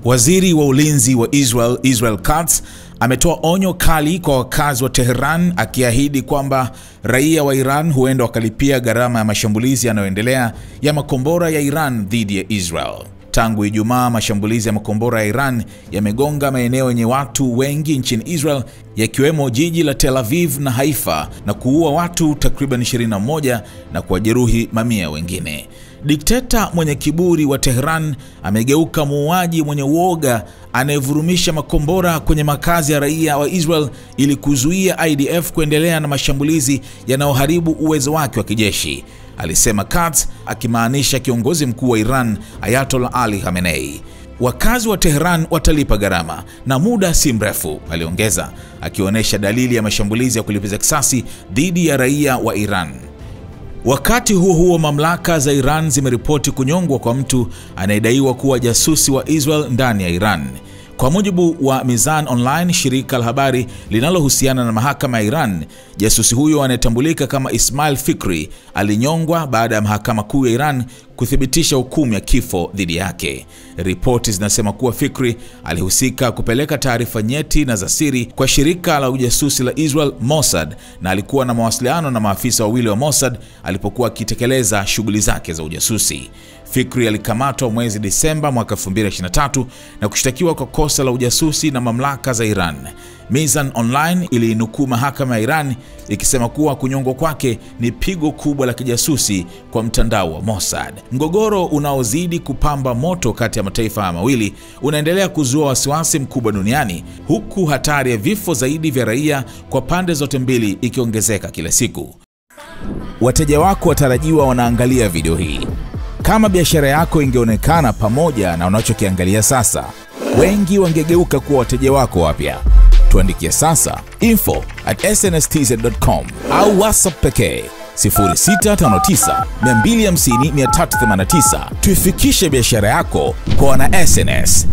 Waziri wa ulinzi wa Israel Katz ametoa onyo kali kwa wakazi wa Tehran, akiahidi kwamba raia wa Iran huenda wakalipia gharama ya mashambulizi yanayoendelea ya makombora ya Iran dhidi ya Israel. Tangu Ijumaa, mashambulizi ya makombora ya Iran yamegonga maeneo yenye watu wengi nchini Israel, yakiwemo jiji la Tel Aviv na Haifa, na kuua watu takriban 21 na kuwajeruhi mamia wengine. Dikteta mwenye kiburi wa Tehran amegeuka muuaji mwenye uoga anayevurumisha makombora kwenye makazi ya raia wa Israel ili kuzuia IDF kuendelea na mashambulizi yanayoharibu uwezo wake wa kijeshi, alisema Katz, akimaanisha kiongozi mkuu wa Iran Ayatollah Ali Khamenei. Wakazi wa Tehran watalipa gharama na muda si mrefu, aliongeza, akionyesha dalili ya mashambulizi ya kulipiza kisasi dhidi ya raia wa Iran. Wakati huo mamlaka za Iran zimeripoti kunyongwa kwa mtu anayedaiwa kuwa jasusi wa Israel ndani ya Iran. Kwa mujibu wa Mizan Online, shirika la habari linalohusiana na mahakama ya Iran, jasusi huyo anayetambulika kama Ismail Fikri alinyongwa baada ya mahakama kuu ya Iran kuthibitisha hukumu ya kifo dhidi yake. Ripoti zinasema kuwa Fikri alihusika kupeleka taarifa nyeti na za siri kwa shirika la ujasusi la Israel Mossad, na alikuwa na mawasiliano na maafisa wawili wa Mossad alipokuwa akitekeleza shughuli zake za ujasusi. Fikri alikamatwa mwezi Disemba mwaka 2023 na kushtakiwa kwa kosa la ujasusi na mamlaka za Iran. Mizan Online ilinukuu mahakama ya Iran ikisema kuwa kunyongwa kwake ni pigo kubwa la kijasusi kwa mtandao wa Mossad. Mgogoro unaozidi kupamba moto kati ya mataifa haya mawili unaendelea kuzua wasiwasi mkubwa duniani, huku hatari ya vifo zaidi vya raia kwa pande zote mbili ikiongezeka kila siku. Wateja wako watarajiwa wanaangalia video hii. Kama biashara yako ingeonekana pamoja na unachokiangalia sasa, wengi wangegeuka kuwa wateja wako wapya. Tuandikie sasa info@snstz.com au WhatsApp pekee 0659 250 389. Tuifikishe biashara yako kwa wana SNS.